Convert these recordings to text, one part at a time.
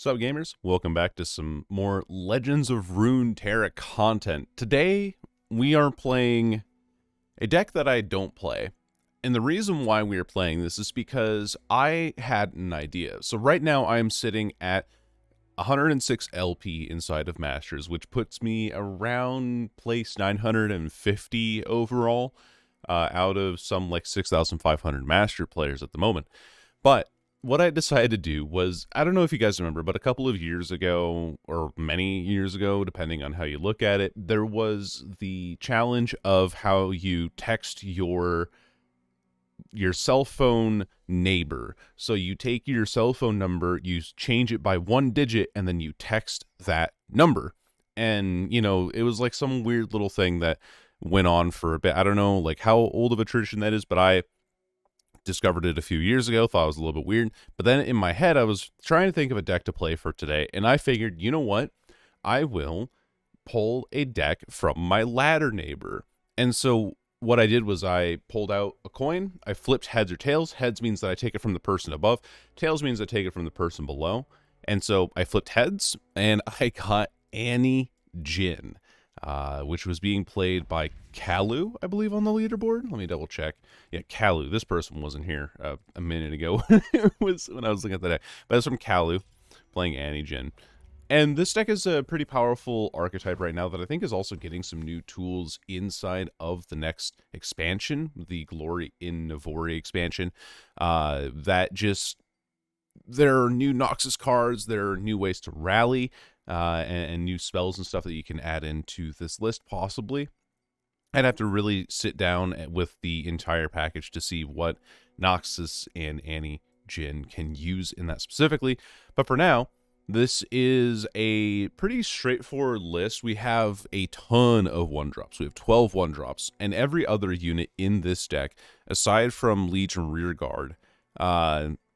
What's up, gamers? Welcome back to some more Legends of Runeterra content. Today, we are playing a deck that I don't play. And the reason why we are playing this is because I had an idea. So right now, I am sitting at 106 LP inside of Masters, which puts me around place 950 overall, out of some like 6,500 Master players at the moment. But what I decided to do was, I don't know if you guys remember, but a couple of years ago, or many years ago, depending on how you look at it, there was the challenge of how you text your cell phone neighbor. So you take your cell phone number, you change it by one digit, and then you text that number. And, you know, it was like some weird little thing that went on for a bit. I don't know, like, how old of a tradition that is, but I discovered it a few years ago, thought it was a little bit weird. But then in my head, I was trying to think of a deck to play for today, and I figured, you know what? I will pull a deck from my ladder neighbor. And so what I did was I pulled out a coin, I flipped heads or tails. Heads means that I take it from the person above, tails means I take it from the person below. And so I flipped heads, and I got Annie Jhin, which was being played by Kalu, I believe, on the leaderboard. Let me double check. Yeah, Kalu. This person wasn't here a minute ago it was when I was looking at the deck. But it's from Kalu, playing Annie Jhin. And this deck is a pretty powerful archetype right now that I think is also getting some new tools inside of the next expansion, the Glory in Navori expansion, that just, there are new Noxus cards, there are new ways to rally, and new spells and stuff that you can add into this list, possibly. I'd have to really sit down with the entire package to see what Noxus and Annie Jhin can use in that specifically. But for now, this is a pretty straightforward list. We have a ton of 1-drops. We have 12 1-drops, and every other unit in this deck, aside from Legion Rearguard,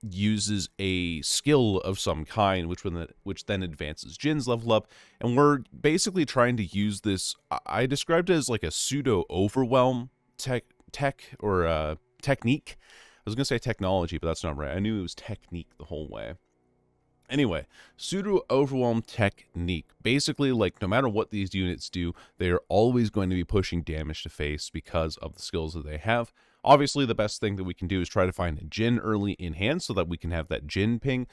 uses a skill of some kind, which then advances Jhin's level up. And we're basically trying to use this, I described it as like a pseudo overwhelm technique. I was gonna say technology, but that's not right. I knew it was technique the whole way. Anyway, pseudo overwhelm technique. Basically, like, no matter what these units do, they are always going to be pushing damage to face because of the skills that they have. Obviously, the best thing that we can do is try to find a Jhin early in hand so that we can have that Jhin ping,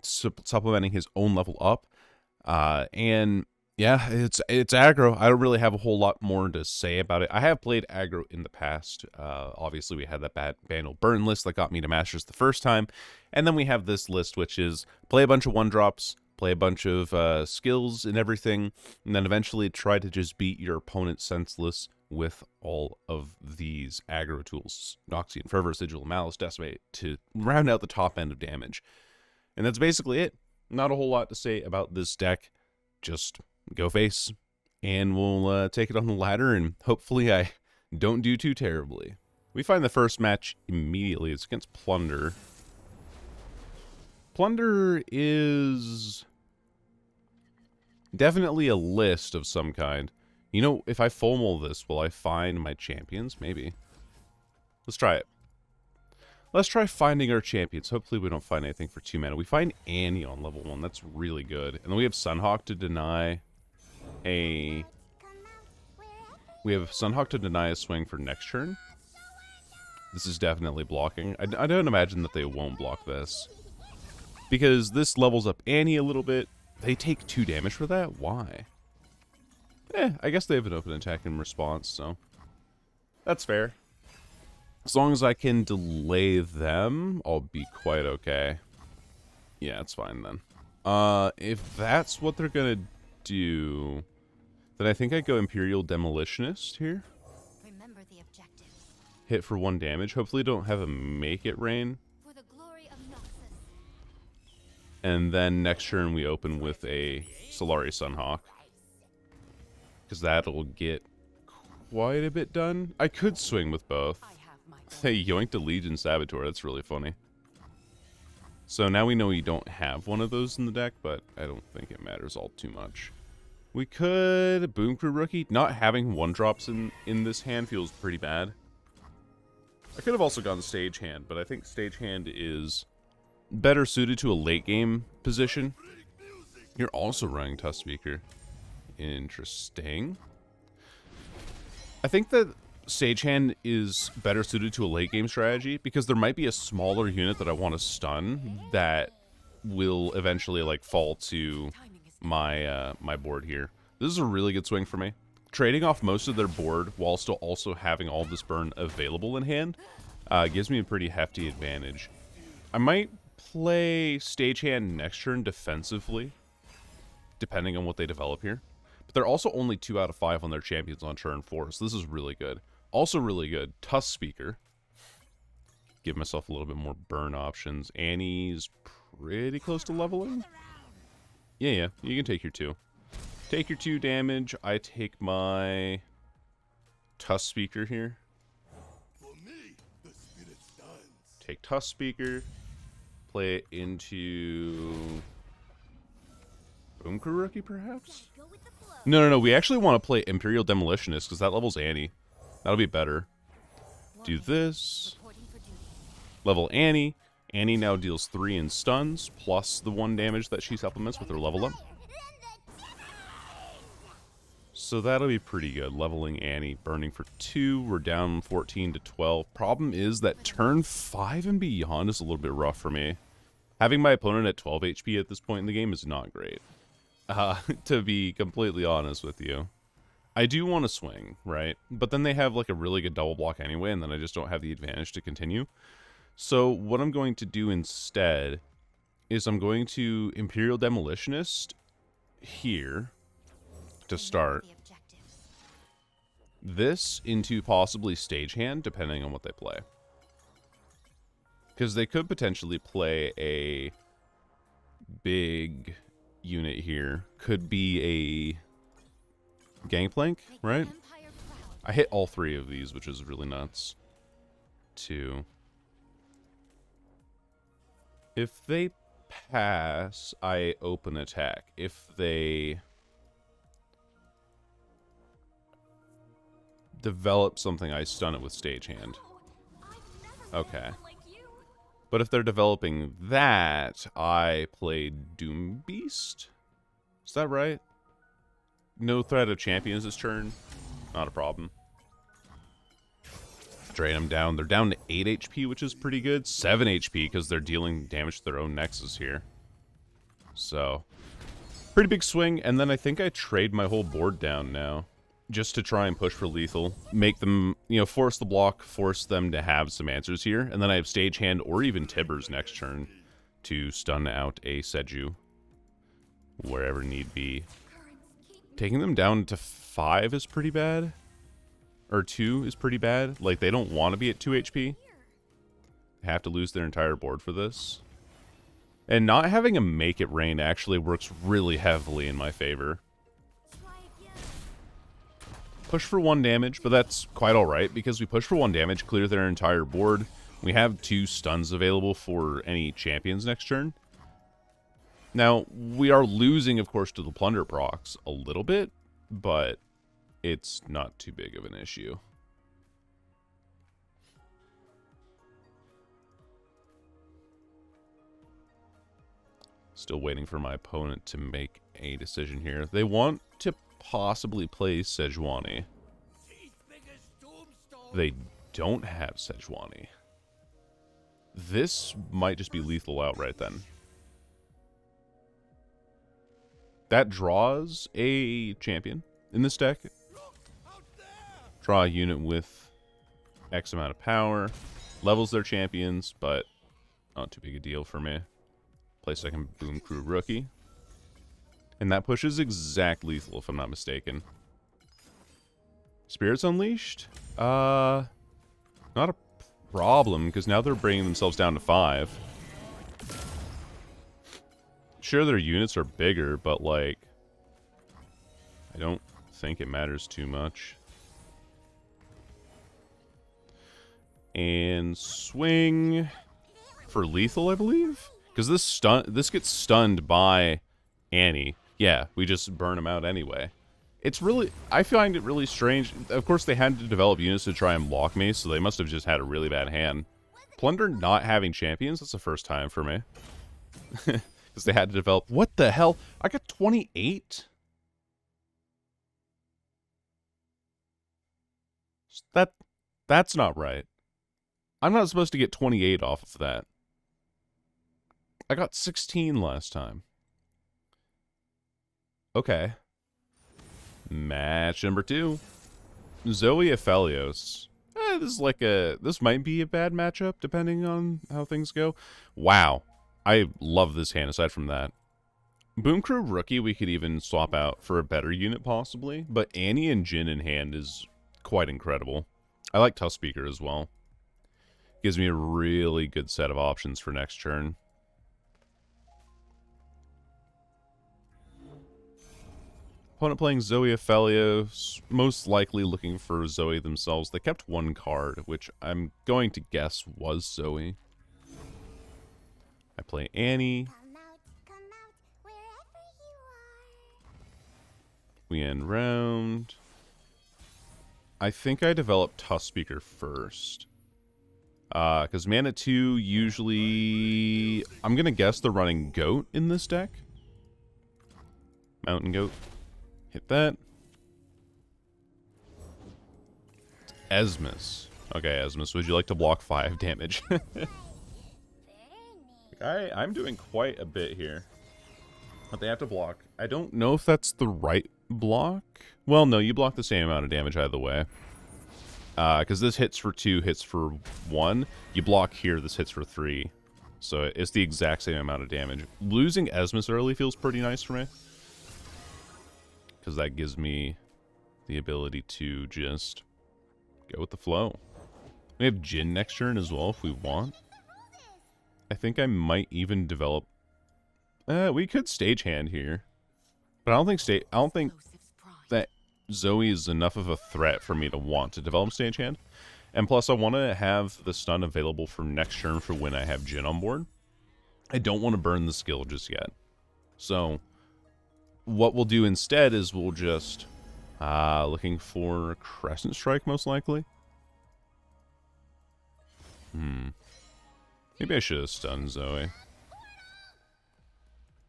supplementing his own level up. And yeah, it's aggro. I don't really have a whole lot more to say about it. I have played aggro in the past. Obviously, we had that bad Bandle Burn list that got me to Masters the first time. And then we have this list, which is play a bunch of 1-drops, play a bunch of skills and everything, and then eventually try to just beat your opponent senseless with all of these aggro tools. Noxian Fervor, Sigil, Malice, Decimate, to round out the top end of damage. And that's basically it. Not a whole lot to say about this deck. Just go face, and we'll take it on the ladder, and hopefully I don't do too terribly. We find the first match immediately. It's against Plunder. Plunder is definitely a list of some kind. You know, if I FOMO this, will I find my champions? Maybe. Let's try it. Let's try finding our champions. Hopefully we don't find anything for 2 mana. We find Annie on level 1. That's really good. And then we have Sunhawk to deny a... We have Sunhawk to deny a swing for next turn. This is definitely blocking. I don't imagine that they won't block this, because this levels up Annie a little bit. They take 2 damage for that? Why? I guess they have an open attack in response, so that's fair. As long as I can delay them, I'll be quite okay. Yeah, it's fine then. If that's what they're gonna do, then I think I go Imperial Demolitionist here. Remember the objective. Hit for 1 damage. Hopefully don't have a Make It Rain. For the glory of Noxus. And then next turn we open with a Solari Sunhawk, because that'll get quite a bit done. I could swing with both. They yoinked a Legion Saboteur. That's really funny. So now we know we don't have one of those in the deck, but I don't think it matters all too much. We could Boom Crew Rookie. Not having 1-drops in this hand feels pretty bad. I could have also gone Stage Hand, but I think Stage Hand is better suited to a late game position. You're also running Tusk Speaker. Interesting. I think that Sagehand is better suited to a late game strategy because there might be a smaller unit that I want to stun that will eventually like fall to my my board here. This is a really good swing for me. Trading off most of their board while still also having all this burn available in hand gives me a pretty hefty advantage. I might play Stagehand next turn defensively, depending on what they develop here. But they're also only 2 out of 5 on their champions on turn 4, so this is really good. Also really good, Tusk Speaker. Give myself a little bit more burn options. Annie's pretty close to leveling. Yeah, you can take your 2. Take your 2 damage. I take my Tusk Speaker here. Take Tusk Speaker. Play it into Boom Crew Rookie, perhaps? No. We actually want to play Imperial Demolitionist because that levels Annie. That'll be better. Do this. Level Annie. Annie now deals 3 in stuns, plus the 1 damage that she supplements with her level up. So that'll be pretty good. Leveling Annie, burning for 2. We're down 14 to 12. Problem is that turn 5 and beyond is a little bit rough for me. Having my opponent at 12 HP at this point in the game is not great. To be completely honest with you. I do want to swing, right? But then they have like a really good double block anyway, and then I just don't have the advantage to continue. So what I'm going to do instead is I'm going to Imperial Demolitionist here to start. This into possibly Stagehand, depending on what they play. Because they could potentially play a big unit here. Could be a Gangplank, right? I hit all 3 of these, which is really nuts. 2. If they pass, I open attack. If they develop something, I stun it with Stagehand. Okay. But if they're developing that, I play Doom Beast? Is that right? No threat of champions this turn? Not a problem. Drain them down. They're down to 8 HP, which is pretty good. 7 HP because they're dealing damage to their own Nexus here. So, pretty big swing. And then I think I trade my whole board down now. Just to try and push for lethal. Make them, force the block, force them to have some answers here. And then I have Stagehand or even Tibbers next turn to stun out a Seju. Wherever need be. Taking them down to 5 is pretty bad. Or 2 is pretty bad. Like, they don't want to be at 2 HP. They have to lose their entire board for this. And not having a Make It Rain actually works really heavily in my favor. Push for 1 damage, but that's quite alright, because we push for 1 damage, clear their entire board. We have 2 stuns available for any champions next turn. Now, we are losing, of course, to the Plunder procs a little bit, but it's not too big of an issue. Still waiting for my opponent to make a decision here. They want to possibly play Sejuani. They don't have Sejuani. This might just be lethal outright then. That draws a champion in this deck. Draw a unit with X amount of power. Levels their champions, but not too big a deal for me. Play second Boom Crew Rookie. And that pushes exact lethal, if I'm not mistaken. Spirits Unleashed? Not a problem, because now they're bringing themselves down to 5. Sure, their units are bigger, but, like, I don't think it matters too much. And swing for lethal, I believe? Because this gets stunned by Annie. Yeah, we just burn them out anyway. It's really, I find it really strange. Of course, they had to develop units to try and block me, so they must have just had a really bad hand. Plunder not having champions, that's the first time for me. Because they had to develop... What the hell? I got 28? That's not right. I'm not supposed to get 28 off of that. I got 16 last time. Okay. Match number 2. Zoe Aphelios. This might be a bad matchup, depending on how things go. Wow. I love this hand, aside from that. Boom Crew Rookie we could even swap out for a better unit, possibly. But Annie and Jhin in hand is quite incredible. I like Tough Speaker as well. Gives me a really good set of options for next turn. Opponent playing Zoe Aphelios, most likely looking for Zoe themselves. They kept one card, which I'm going to guess was Zoe. I play Annie. Come out, wherever you are. We end round. I think I developed Tough Speaker first. Because mana 2 usually... I'm going to guess they're running Goat in this deck. Mountain Goat. Hit that. Esmus. Okay, Esmus, would you like to block 5 damage? I'm doing quite a bit here. But they have to block. I don't know if that's the right block. Well, no, you block the same amount of damage either way. Because this hits for 2, hits for 1. You block here, this hits for 3. So it's the exact same amount of damage. Losing Esmus early feels pretty nice for me. Because that gives me the ability to just go with the flow. We have Jhin next turn as well if we want. I think I might even develop... we could stagehand here. But I don't think that Zoe is enough of a threat for me to want to develop stagehand. And plus I want to have the stun available for next turn for when I have Jhin on board. I don't want to burn the skill just yet. So... what we'll do instead is we'll just looking for Crescent Strike most likely. Maybe I should have stunned Zoe.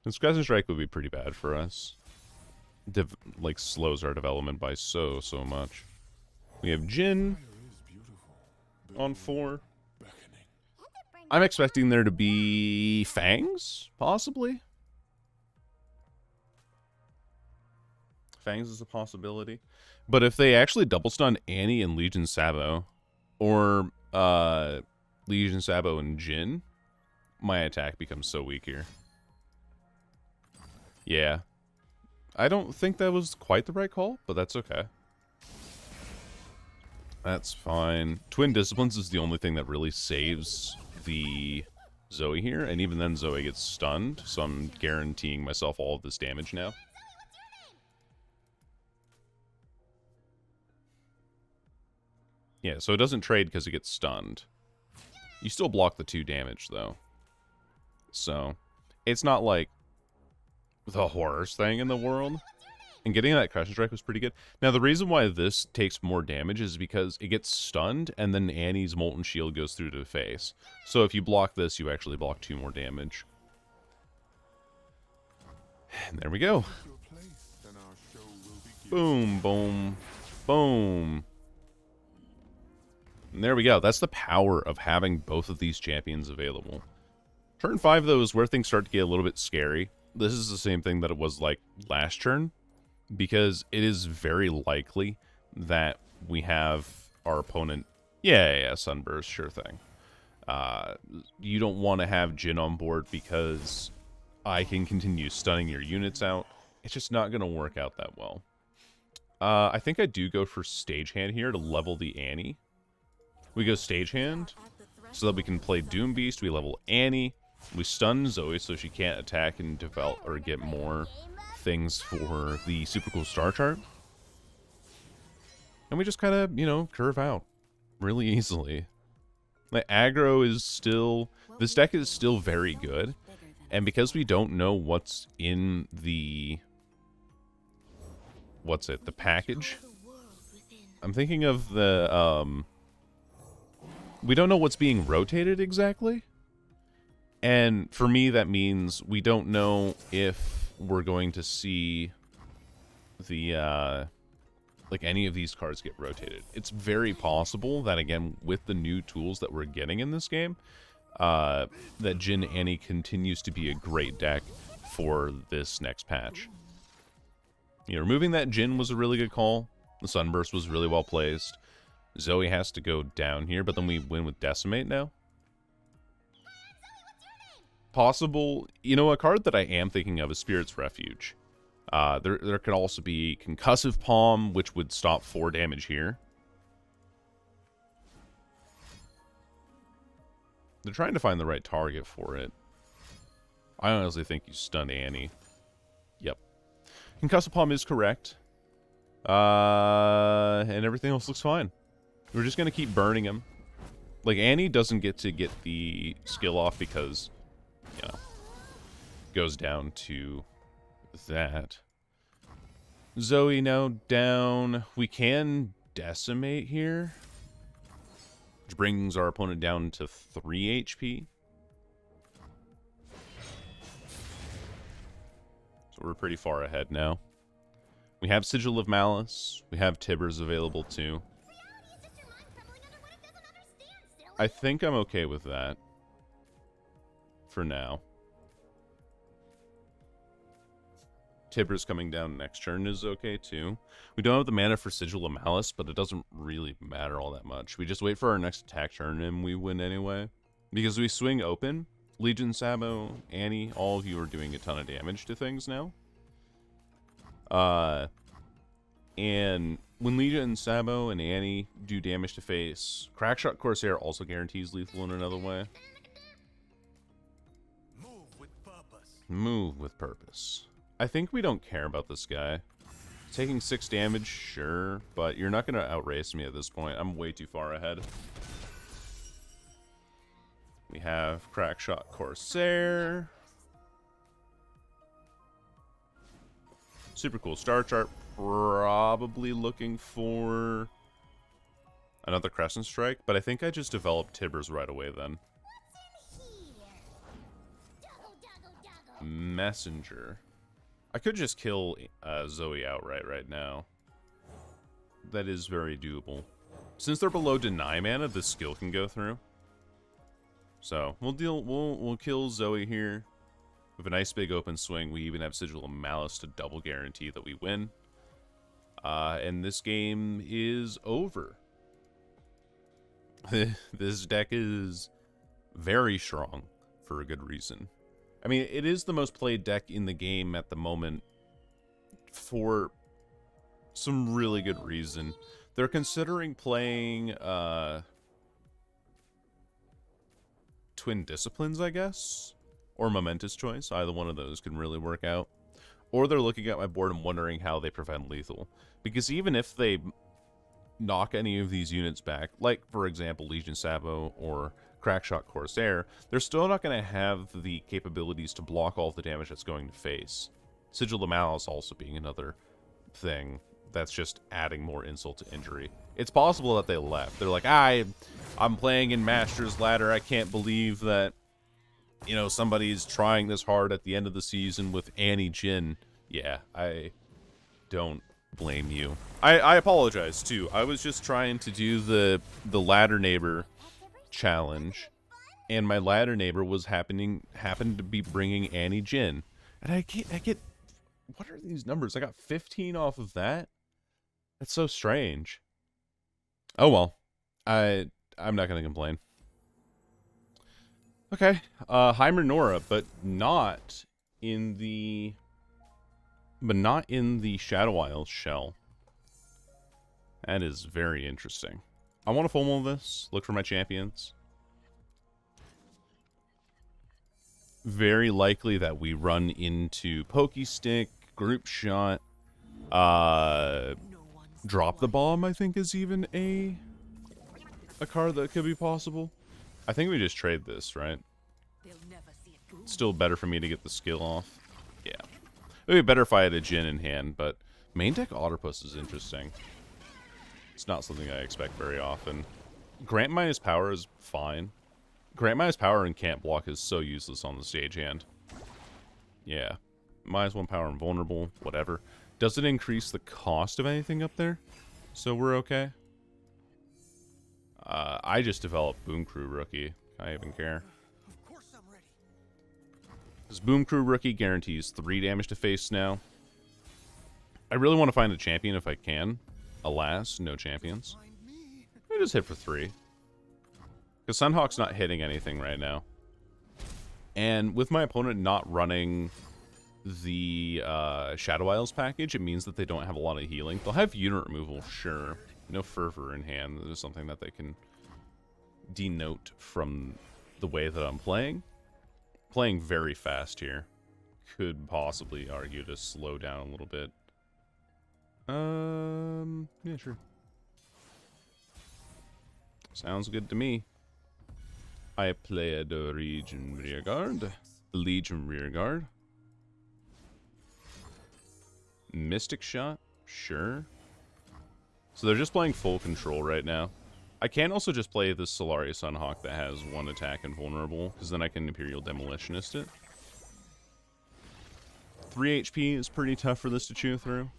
This Crescent Strike would be pretty bad for us. Like slows our development by so much. We have Jhin on 4. I'm expecting there to be Fangs, possibly. Fangs is a possibility. But if they actually double stun Annie and Legion Sabo, or Legion Sabo and Jhin, my attack becomes so weak here. Yeah. I don't think that was quite the right call, but that's okay. That's fine. Twin Disciplines is the only thing that really saves the Zoe here, and even then Zoe gets stunned, so I'm guaranteeing myself all of this damage now. Yeah, so it doesn't trade because it gets stunned. You still block the 2 damage, though. So, it's not like the horrorest thing in the world. And getting that Crescent Strike was pretty good. Now, the reason why this takes more damage is because it gets stunned, and then Annie's Molten Shield goes through to the face. So if you block this, you actually block 2 more damage. And there we go. Boom, boom, boom. And there we go. That's the power of having both of these champions available. Turn 5, though, is where things start to get a little bit scary. This is the same thing that it was like last turn, because it is very likely that we have our opponent... Yeah, Sunburst, sure thing. You don't want to have Jhin on board because I can continue stunning your units out. It's just not going to work out that well. I think I do go for Stagehand here to level the Annie. We go Stagehand so that we can play Doom Beast. We level Annie. We stun Zoe so she can't attack and develop or get more things for the super cool star chart. And we just kind of, you know, curve out really easily. The aggro is still... This deck is still very good. And because we don't know what's in the... What's it? The package? I'm thinking of the we don't know what's being rotated exactly. And for me, that means we don't know if we're going to see the, like, any of these cards get rotated. It's very possible that, again, with the new tools that we're getting in this game, that Jhin Annie continues to be a great deck for this next patch. You know, removing that Jhin was a really good call. The Sunburst was really well placed. Zoe has to go down here, but then we win with Decimate now. Possible, you know, a card that I am thinking of is Spirit's Refuge. There could also be Concussive Palm, which would stop 4 damage here. They're trying to find the right target for it. I honestly think you stun Annie. Yep. Concussive Palm is correct. And everything else looks fine. We're just going to keep burning him. Like, Annie doesn't get to get the skill off because, you know, goes down to that. Zoe now down. We can Decimate here, which brings our opponent down to 3 HP. So we're pretty far ahead now. We have Sigil of Malice. We have Tibbers available too. I think I'm okay with that for now. Tibbers coming down next turn is okay too. We don't have the mana for Sigil of Malice, but it doesn't really matter all that much. We just wait for our next attack turn and we win anyway. Because we swing open, Legion, Sabo, Annie, all of you are doing a ton of damage to things now. And when Legion, Sabo, and Annie do damage to face, Crackshot Corsair also guarantees lethal in another way. Move with purpose. Move with purpose. I think we don't care about this guy. Taking 6 damage, sure, but you're not going to outrace me at this point. I'm way too far ahead. We have Crackshot Corsair. Super cool star chart. Probably looking for another Crescent Strike, but I think I just developed Tibbers right away then. Messenger. I could just kill Zoe outright right now. That is very doable. Since they're below deny mana, this skill can go through. So we'll kill Zoe here. With a nice big open swing. We even have Sigil of Malice to double guarantee that we win. And this game is over. This deck is very strong for a good reason. I mean, it is the most played deck in the game at the moment for some really good reason. They're considering playing Twin Disciplines, I guess, or Momentous Choice. Either one of those can really work out. Or they're looking at my board and wondering how they prevent lethal. Because even if they knock any of these units back, like, for example, Legion Sabo or Crackshot Corsair, they're still not going to have the capabilities to block all the damage that's going to face. Sigil of Malice also being another thing that's just adding more insult to injury. It's possible that they left. They're like, I'm playing in Master's Ladder. I can't believe that, you know, somebody's trying this hard at the end of the season with Annie Jhin. Yeah, I don't blame you. I apologize, too. I was just trying to do the ladder neighbor challenge, and my ladder neighbor was happened to be bringing Annie Jhin. And I get, what are these numbers? I got 15 off of that? That's so strange. Oh, well. I'm not going to complain. Okay, Heimer Nora, but not in the Shadow Isles shell. That is very interesting. I want to FOMO this, look for my champions. Very likely that we run into Pokestick, Group Shot, Drop the Bomb, I think is even a card that could be possible. I think we just trade this, right? Still better for me to get the skill off. Yeah. It would be better if I had a Jhin in hand, but main deck Otterpuss is interesting. It's not something I expect very often. Grant minus power is fine. Grant minus power and can't block is so useless on the stagehand. Yeah. -1 power and vulnerable, whatever. Does it increase the cost of anything up there? So we're okay. I just developed Boom Crew Rookie. I even care. Of course I'm ready. This Boom Crew Rookie guarantees 3 damage to face now. I really want to find a champion if I can. Alas, no champions. Find me. I just hit for 3. Because Sunhawk's not hitting anything right now. And with my opponent not running the Shadow Isles package, it means that they don't have a lot of healing. They'll have unit removal, sure. No Fervor in hand. This is something that they can denote from the way that I'm playing. Playing very fast here. Could possibly argue to slow down a little bit. Yeah, sure. Sounds good to me. I play the Legion Rearguard. Legion Rearguard. Mystic Shot? Sure. So they're just playing full control right now. I can also just play this Solaria Sunhawk that has 1 attack and vulnerable, because then I can Imperial Demolitionist it. 3 HP is pretty tough for this to chew through.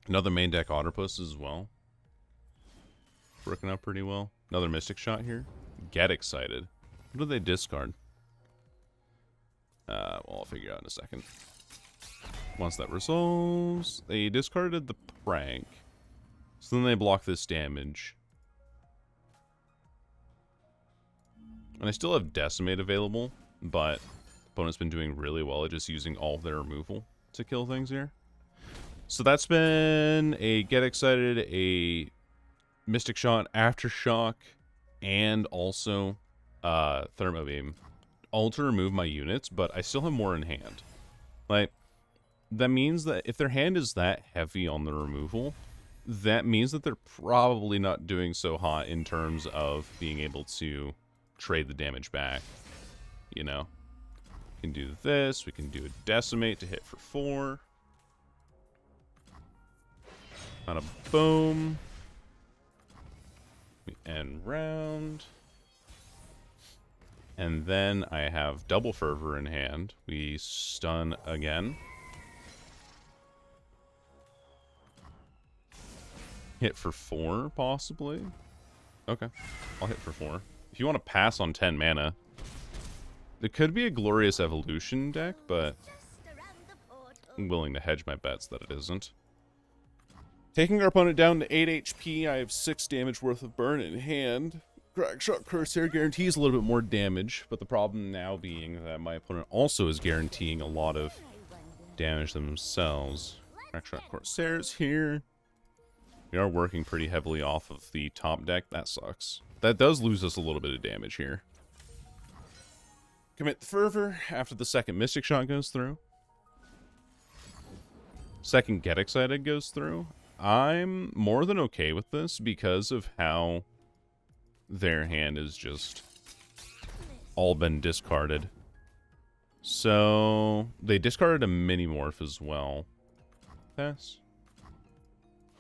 Another main deck Otterpuss as well. Working out pretty well. Another Mystic Shot here. Get excited. What do they discard? Well, I'll figure out in a second. Once that resolves, they discarded the Prank. So then they block this damage. And I still have Decimate available, but opponent's been doing really well at just using all of their removal to kill things here. So that's been a Get Excited, a Mystic Shot, Aftershock, and also Thermo Beam. All to remove my units, but I still have more in hand. Like, that means that if their hand is that heavy on the removal, that means that they're probably not doing so hot in terms of being able to trade the damage back. You know? We can do this. We can do a Decimate to hit for 4. On a boom. We end round. And then I have double Fervor in hand. We stun again. Hit for 4, possibly. Okay. I'll hit for 4. If you want to pass on 10 mana, it could be a Glorious Evolution deck, but I'm willing to hedge my bets that it isn't. Taking our opponent down to 8 HP, I have 6 damage worth of burn in hand. Crackshot Corsair guarantees a little bit more damage, but the problem now being that my opponent also is guaranteeing a lot of damage themselves. Crackshot Corsairs here. We are working pretty heavily off of the top deck. That sucks. That does lose us a little bit of damage here. Commit the Fervor after the second Mystic Shot goes through. Second Get Excited goes through. I'm more than okay with this because of how their hand is just all been discarded. So they discarded a Mini-Morph as well. Pass.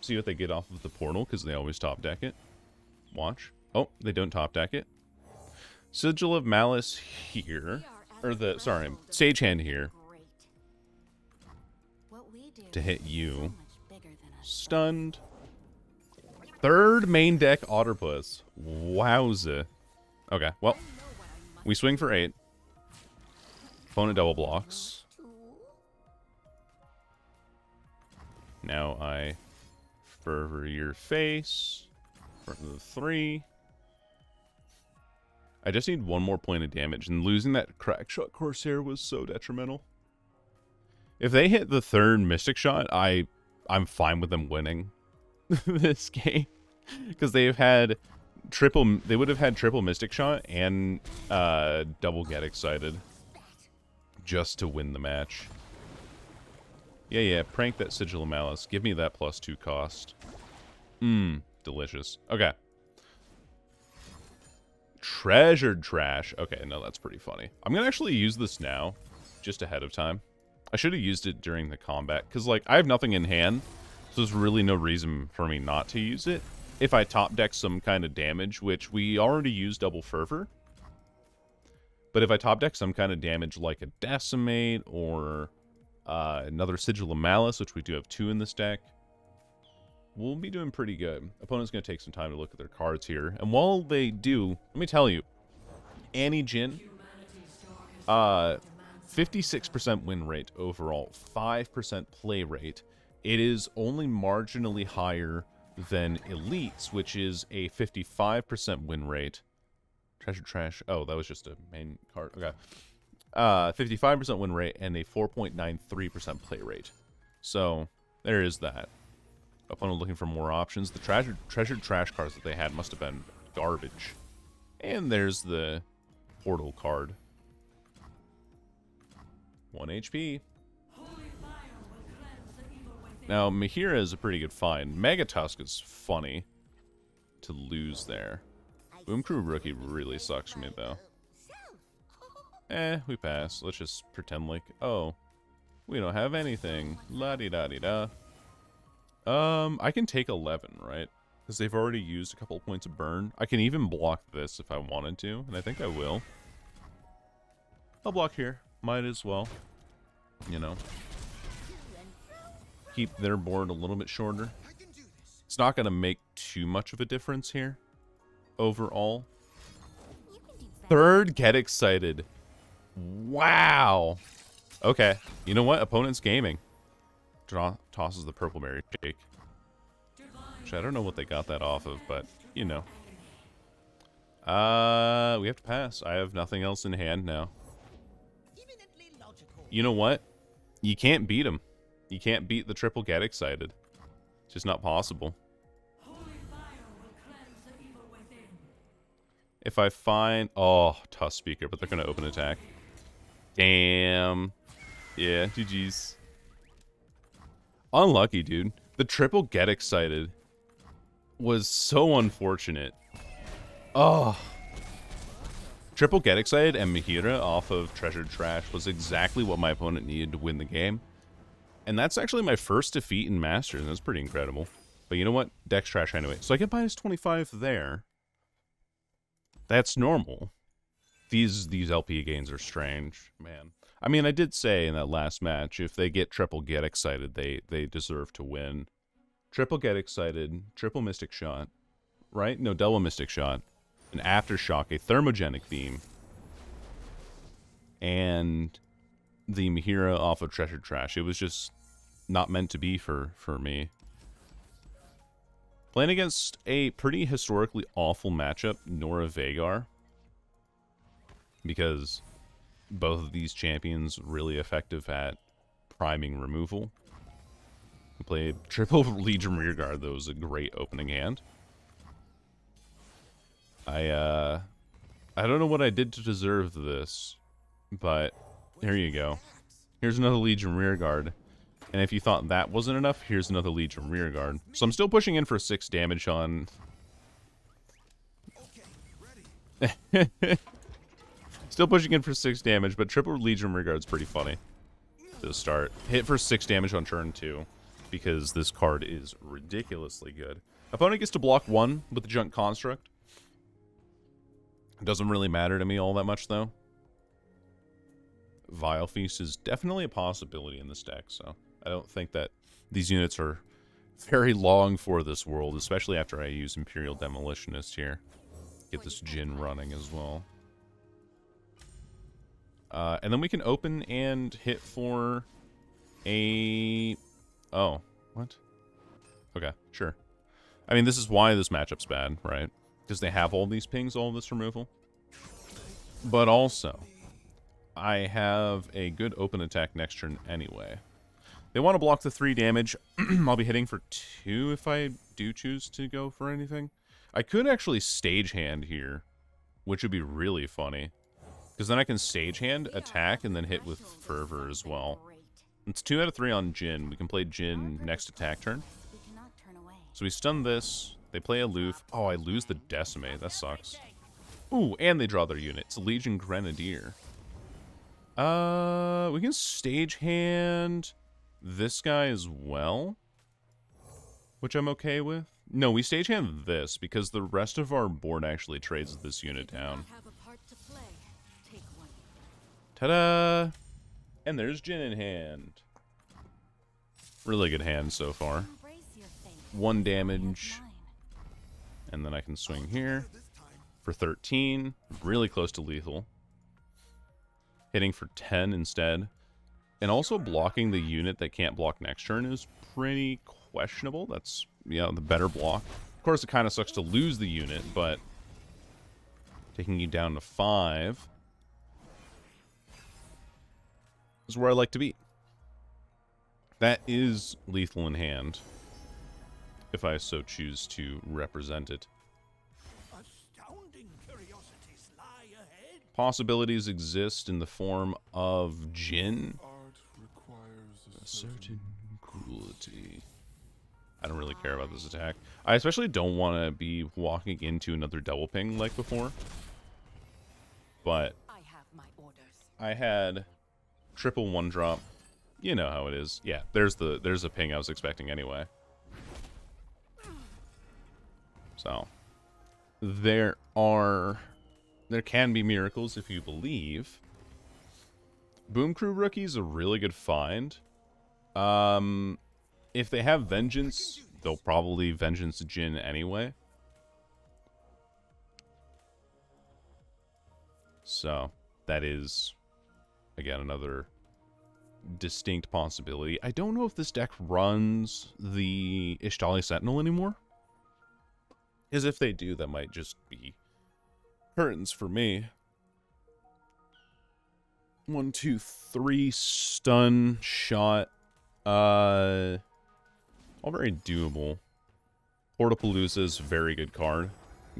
See what they get off of the portal, because they always top deck it. Watch. Oh, they don't top deck it. Sigil of Malice here. Or the, sorry, Sagehand here. To hit you. Stunned. Third main deck Otterpuss. Wowza. Okay, well. We swing for 8. Opponent double blocks. Now I Fervor your face. For the 3. I just need 1 more point of damage, and losing that Crackshot Corsair was so detrimental. If they hit the 3rd Mystic Shot, I'm fine with them winning this game. Because they've had they would have had triple Mystic Shot and double Get Excited just to win the match. Yeah, prank that Sigil of Malice. Give me that +2 cost. Delicious. Okay. Treasured Trash. Okay, no, that's pretty funny. I'm gonna actually use this now, just ahead of time. I should have used it during the combat, because, like, I have nothing in hand, so there's really no reason for me not to use it. if I top deck some kind of damage, which we already used double fervor. But if I top deck some kind of damage like a Decimate or another Sigil of Malice, which we do have 2 in this deck, we'll be doing pretty good. Opponent's going to take some time to look at their cards here. And while they do, let me tell you, Annie Jhin, 56% win rate overall, 5% play rate. It is only marginally higher than Elites, which is a 55% win rate. Treasure Trash. Oh, that was just a main card. Okay. 55% win rate and a 4.93% play rate. So, there is that. Opponent looking for more options. The treasured trash cards that they had must have been garbage. And there's the portal card. 1 HP. Now, Mahira is a pretty good find. Megatusk is funny to lose there. Boom Crew Rookie really sucks for me, though. We pass. Let's just pretend like, oh, we don't have anything. La-di-da-di-da. I can take 11, right? Because they've already used a couple points of burn. I can even block this if I wanted to, and I think I will. I'll block here. Might as well. You know. Keep their board a little bit shorter. It's not going to make too much of a difference here. Overall. Third, get excited. Wow. Okay. You know what? Opponent's gaming. Tosses the purple berry shake. Which I don't know what they got that off of, but you know. We have to pass. I have nothing else in hand now. You know what? You can't beat him. You can't beat the triple get excited. It's just not possible. If I find... Oh, Tusk Speaker, but they're going to open attack. Damn. Yeah, GG's. Unlucky, dude. The triple get excited was so unfortunate. Oh. Triple get excited and Mahira off of Treasured Trash was exactly what my opponent needed to win the game. And that's actually my first defeat in Masters, and that's pretty incredible. But you know what? Deck's trash anyway. So I get minus 25 there. That's normal. These LP gains are strange, man. I mean, I did say in that last match, if they get triple get excited, they deserve to win. Triple get excited, triple Mystic Shot, right? No, double Mystic Shot, an Aftershock, a Thermogenic Beam, and the Mahira off of Treasured Trash. It was just not meant to be for me. Playing against a pretty historically awful matchup, Nora Vagar, because both of these champions really effective at priming removal. We played triple Legion Rearguard. That was a great opening hand. I don't know what I did to deserve this, but here you go. Here's another Legion Rearguard. And if you thought that wasn't enough, here's another Legion Rearguard. So I'm still pushing in for 6 damage on... Still pushing in for 6 damage, but triple Legion Rearguard's pretty funny to start. Hit for 6 damage on turn 2, because this card is ridiculously good. Opponent gets to block 1 with the Junk Construct. It doesn't really matter to me all that much, though. Vile Feast is definitely a possibility in this deck, so I don't think that these units are very long for this world, especially after I use Imperial Demolitionist here. Get this Jhin running as well. And then we can open and hit for a... Oh, what? Okay, sure. I mean, this is why this matchup's bad, right? Because they have all these pings, all this removal. But also, I have a good open attack next turn anyway. They want to block the 3 damage. I'll be hitting for 2 if I do choose to go for anything. I could actually stage hand here, which would be really funny. Because then I can stage hand, attack, and then hit with Fervor as well. It's 2 out of 3 on Jhin. We can play Jhin next attack turn. So we stun this. They play Aloof. Oh, I lose the Decimate. That sucks. Ooh, and they draw their unit. It's Legion Grenadier. We can stage hand this guy as well, which I'm okay with. No, we stagehand this because the rest of our board actually trades this unit down. Have a part to play. Take one. Ta-da! And there's Jhin in hand. Really good hand so far. Embrace your fate. 1 damage. Mine. And then I can swing here This time, for 13. Really close to lethal. Hitting for 10 instead. And also blocking the unit that can't block next turn is pretty questionable. That's, yeah, the better block. Of course, it kind of sucks to lose the unit, but taking you down to 5 is where I like to be. That is lethal in hand, if I so choose to represent it. astounding curiosities lie ahead. Possibilities exist in the form of Jhin. Art requires A certain cruelty. I don't really care about this attack. I especially don't want to be walking into another double ping like before. But I have my orders. I had triple 1-drop. You know how it is. Yeah, there's a ping I was expecting anyway. So there can be miracles if you believe. Boom Crew Rookie's a really good find. If they have Vengeance, they'll probably Vengeance Jhin anyway. So that is, again, another distinct possibility. I don't know if this deck runs the Ishtali Sentinel anymore. Because if they do, that might just be curtains for me. 1, 2, 3 stun shot. All very doable. Portapalooza is a very good card.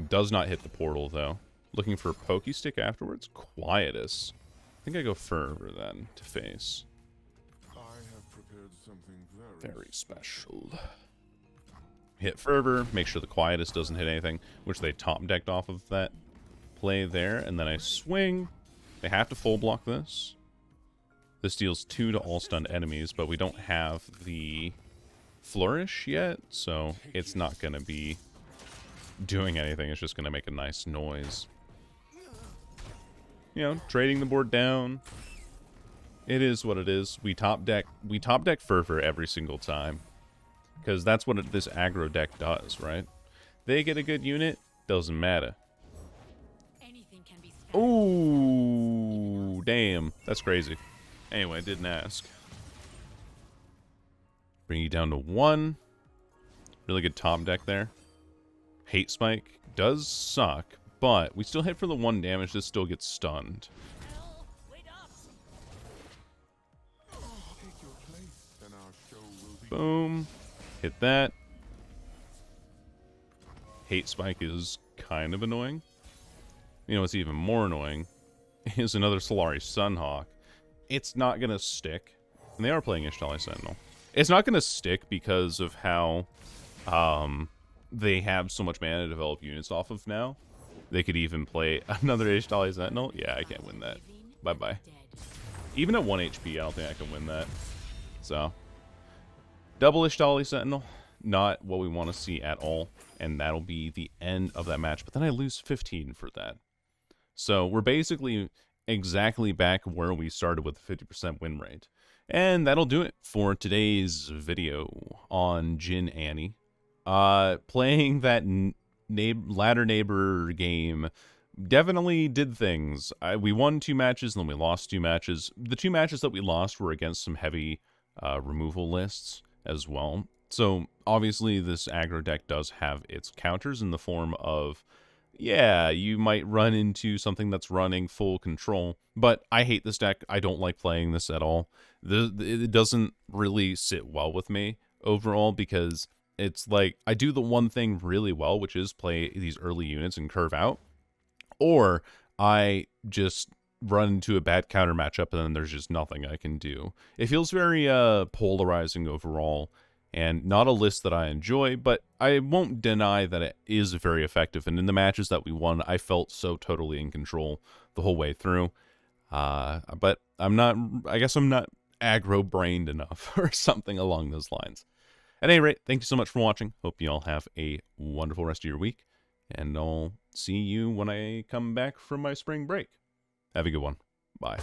Does not hit the portal though. Looking for Pokey Stick afterwards. Quietus. I think I go Fervor then to face. I have prepared something Very special. Hit Fervor, make sure the Quietus doesn't hit anything, which they top decked off of that play there, and then I swing. They have to full block this. This deals 2 to all stunned enemies, but we don't have the Flourish yet, so it's not going to be doing anything. It's just going to make a nice noise. You know, trading the board down. It is what it is. We top deck Fervor every single time. Because that's what this aggro deck does, right? They get a good unit, doesn't matter. Anything can be spent. Ooh, damn. That's crazy. Anyway, I didn't ask. Bring you down to 1. Really good top deck there. Hate Spike does suck, but we still hit for the 1 damage. This still gets stunned. Hell, wait up. Take your place, and our show will be. Boom. Hit that. Hate Spike is kind of annoying. You know what's even more annoying is another Solari Sunhawk. It's not going to stick. And they are playing Ishtali Sentinel. It's not going to stick because of how they have so much mana to develop units off of now. They could even play another Ishtali Sentinel. Yeah, I can't win that. Bye-bye. Dead. Even at 1 HP, I don't think I can win that. So, double Ishtali Sentinel, not what we want to see at all. And that'll be the end of that match. But then I lose 15 for that. So, we're basically exactly back where we started with a 50% win rate. And that'll do it for today's video on Jhin Annie. Playing that ladder neighbor game definitely did things. We won 2 matches and then we lost 2 matches. The 2 matches that we lost were against some heavy removal lists as well. So obviously this aggro deck does have its counters in the form of, yeah, you might run into something that's running full control, but I hate this deck. I don't like playing this at all. It doesn't really sit well with me overall because it's like I do the one thing really well, which is play these early units and curve out, or I just run into a bad counter matchup and then there's just nothing I can do. It feels very polarizing overall. And not a list that I enjoy, but I won't deny that it is very effective. And in the matches that we won, I felt so totally in control the whole way through. But I guess I'm not aggro-brained enough or something along those lines. At any rate, thank you so much for watching. Hope you all have a wonderful rest of your week. And I'll see you when I come back from my spring break. Have a good one. Bye.